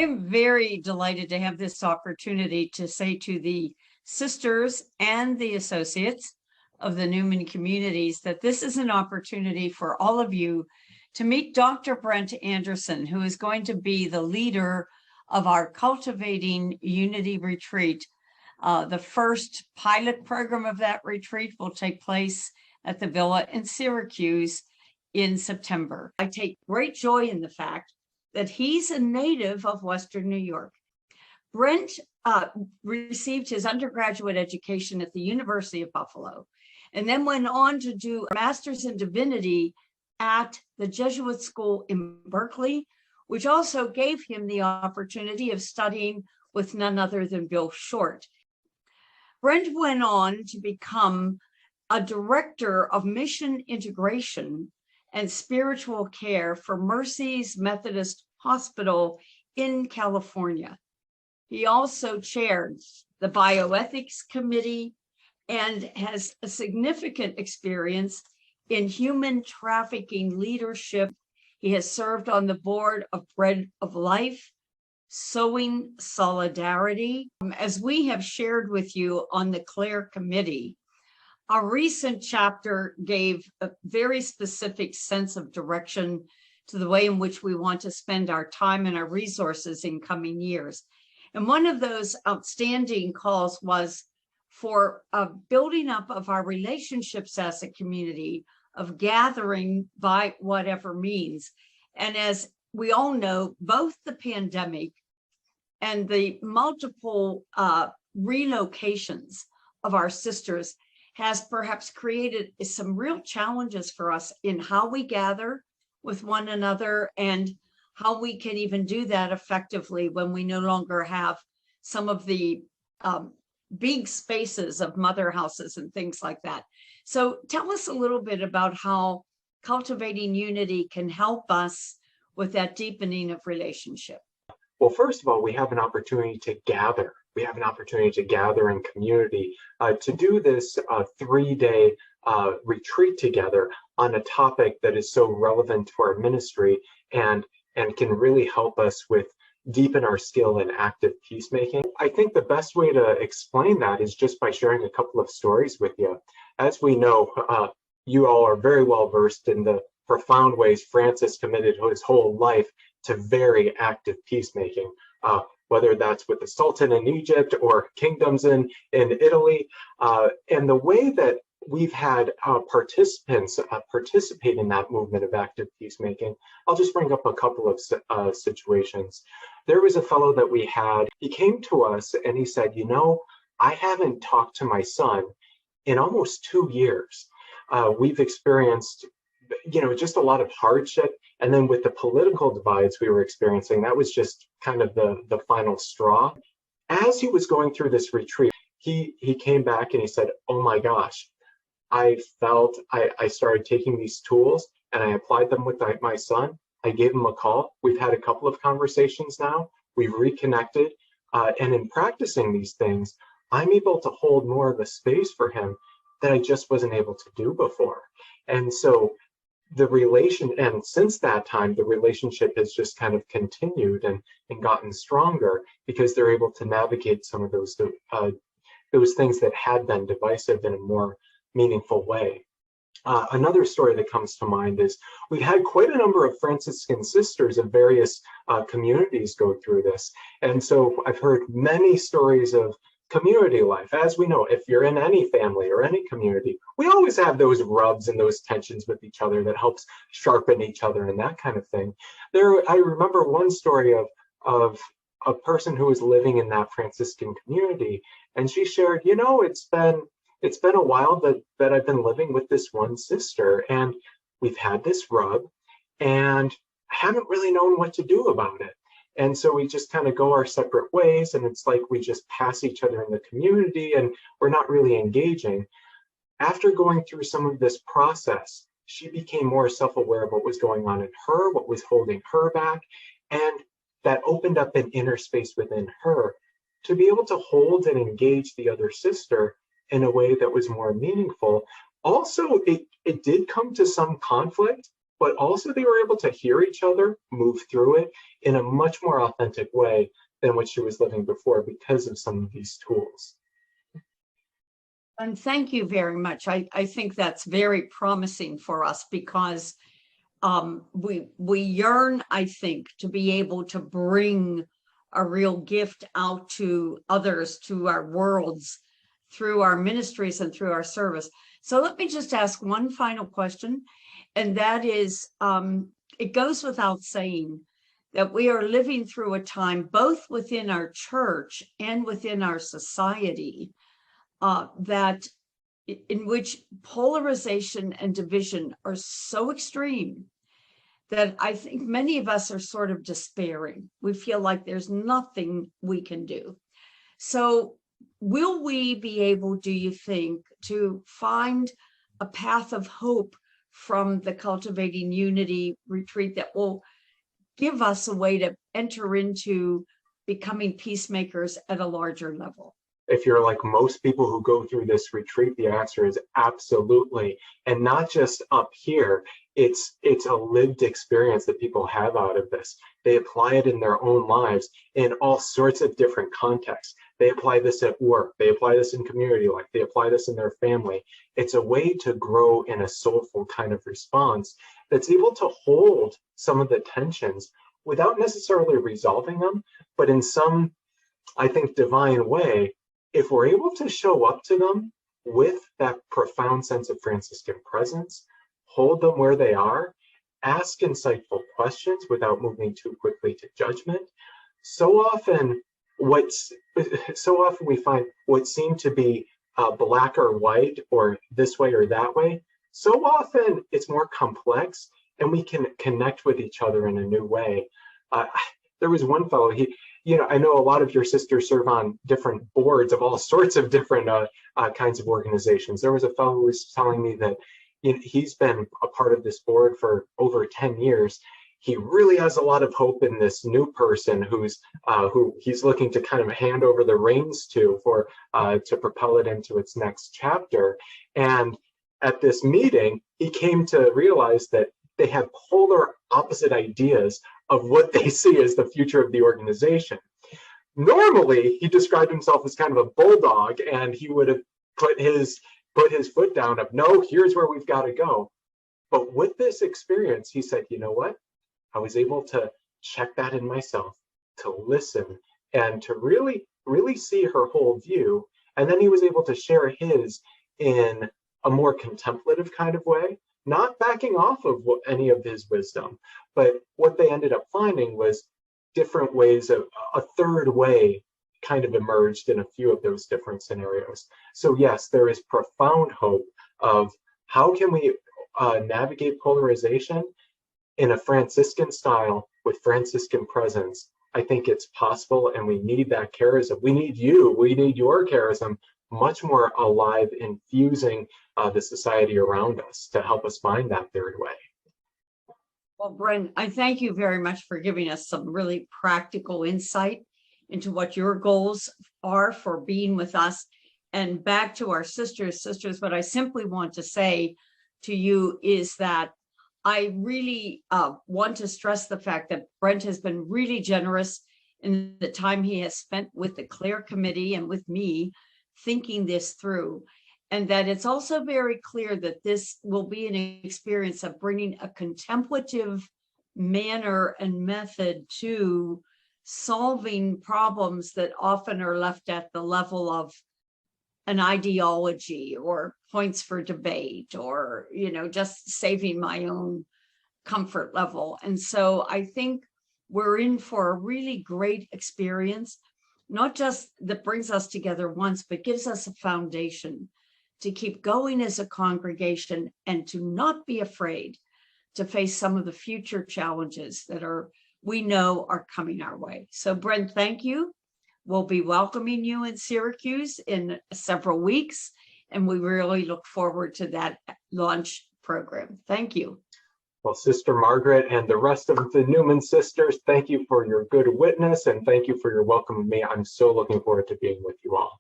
I'm very delighted to have this opportunity to say to the sisters and the associates of the Neumann communities that this is an opportunity for all of you to meet Dr. Brent Anderson, who is going to be the leader of our Cultivating Unity Retreat. The first pilot program of that retreat will take place at the Villa in Syracuse in September. I take great joy in the fact that he's a native of Western New York. Brent received his undergraduate education at the University of Buffalo, and then went on to do a master's in divinity at the Jesuit school in Berkeley, which also gave him the opportunity of studying with none other than Bill Short. Brent went on to become a director of mission integration and spiritual care for Mercy's Methodist Hospital in California. He also chairs the Bioethics Committee and has a significant experience in human trafficking leadership. He has served on the board of Bread of Life, Sowing Solidarity. As we have shared with you on the Clare Committee, our recent chapter gave a very specific sense of direction to the way in which we want to spend our time and our resources in coming years. And one of those outstanding calls was for a building up of our relationships as a community, of gathering by whatever means. And as we all know, both the pandemic and the multiple relocations of our sisters has perhaps created some real challenges for us in how we gather with one another and how we can even do that effectively when we no longer have some of the big spaces of mother houses and things like that. So tell us a little bit about how Cultivating Unity can help us with that deepening of relationship. Well, first of all, we have an opportunity to gather. We have an opportunity to gather in community to do this 3-day retreat together on a topic that is so relevant to our ministry and can really help us with deepen our skill in active peacemaking. I think the best way to explain that is just by sharing a couple of stories with you. As we know, you all are very well versed in the profound ways Francis committed his whole life to very active peacemaking, whether that's with the Sultan in Egypt or kingdoms in Italy. And the way that we've had participants participate in that movement of active peacemaking, I'll just bring up a couple of situations. There was a fellow that we had, he came to us and he said, you know, I haven't talked to my son in almost 2 years. We've experienced, you know, just a lot of hardship. And then with the political divides we were experiencing, that was just kind of the final straw. As he was going through this retreat, he came back and he said, oh my gosh, I felt I started taking these tools and I applied them with my son. I gave him a call. We've had a couple of conversations now. We've reconnected. And in practicing these things, I'm able to hold more of a space for him that I just wasn't able to do before. And so the relation, and since that time, the relationship has just kind of continued and gotten stronger because they're able to navigate some of those things that had been divisive in a more meaningful way. Another story that comes to mind is we had quite a number of Franciscan sisters of various communities go through this. And so I've heard many stories of community life. As we know, if you're in any family or any community, we always have those rubs and those tensions with each other that helps sharpen each other and that kind of thing. I remember one story of a person who was living in that Franciscan community, and she shared, you know, it's been a while that I've been living with this one sister, and we've had this rub, and I haven't really known what to do about it. And so we just kind of go our separate ways, and it's like we just pass each other in the community and we're not really engaging. After going through some of this process, she became more self-aware of what was going on in her, what was holding her back, and that opened up an inner space within her to be able to hold and engage the other sister in a way that was more meaningful. Also, it did come to some conflict, but also they were able to hear each other move through it in a much more authentic way than what she was living before because of some of these tools. And thank you very much. I think that's very promising for us because we yearn, I think, to be able to bring a real gift out to others, to our worlds, through our ministries and through our service. So let me just ask one final question, and that is, it goes without saying that we are living through a time, both within our church and within our society, that in which polarization and division are so extreme that I think many of us are sort of despairing. We feel like there's nothing we can do. So will we be able, do you think, to find a path of hope from the Cultivating Unity retreat that will give us a way to enter into becoming peacemakers at a larger level? If you're like most people who go through this retreat, the answer is absolutely. And not just up here, it's a lived experience that people have out of this. They apply it in their own lives in all sorts of different contexts. They apply this at work, they apply this in community life, they apply this in their family. It's a way to grow in a soulful kind of response that's able to hold some of the tensions without necessarily resolving them, but in some, I think, divine way. If we're able to show up to them with that profound sense of Franciscan presence, hold them where they are, ask insightful questions without moving too quickly to judgment, so often we find what seem to be black or white or this way or that way, so often it's more complex and we can connect with each other in a new way. There was one fellow, I know a lot of your sisters serve on different boards of all sorts of different kinds of organizations. There was a fellow who was telling me that he's been a part of this board for over 10 years. He really has a lot of hope in this new person who he's looking to kind of hand over the reins to propel it into its next chapter. And at this meeting, he came to realize that they have polar opposite ideas of what they see as the future of the organization. Normally, he described himself as kind of a bulldog, and he would have put his foot down of, no, here's where we've got to go. But with this experience, he said, you know what? I was able to check that in myself, to listen, and to really, really see her whole view. And then he was able to share his in a more contemplative kind of way, not backing off of any of his wisdom. But what they ended up finding was different ways of a third way kind of emerged in a few of those different scenarios. So yes, there is profound hope of how can we navigate polarization in a Franciscan style with Franciscan presence. I think it's possible, and we need that charism. We need your charism much more alive, infusing the society around us to help us find that third way. Well, Brent, I thank you very much for giving us some really practical insight into what your goals are for being with us. And back to our sisters, what I simply want to say to you is that I really want to stress the fact that Brent has been really generous in the time he has spent with the Clare Committee and with me thinking this through. And that it's also very clear that this will be an experience of bringing a contemplative manner and method to solving problems that often are left at the level of an ideology or points for debate or, just saving my own comfort level. And so I think we're in for a really great experience, not just that brings us together once, but gives us a foundation to keep going as a congregation and to not be afraid to face some of the future challenges that we know are coming our way. So Brent, thank you. We'll be welcoming you in Syracuse in several weeks, and we really look forward to that launch program. Thank you. Well, Sister Margaret and the rest of the Neumann sisters, thank you for your good witness, and thank you for your welcome of me. I'm so looking forward to being with you all.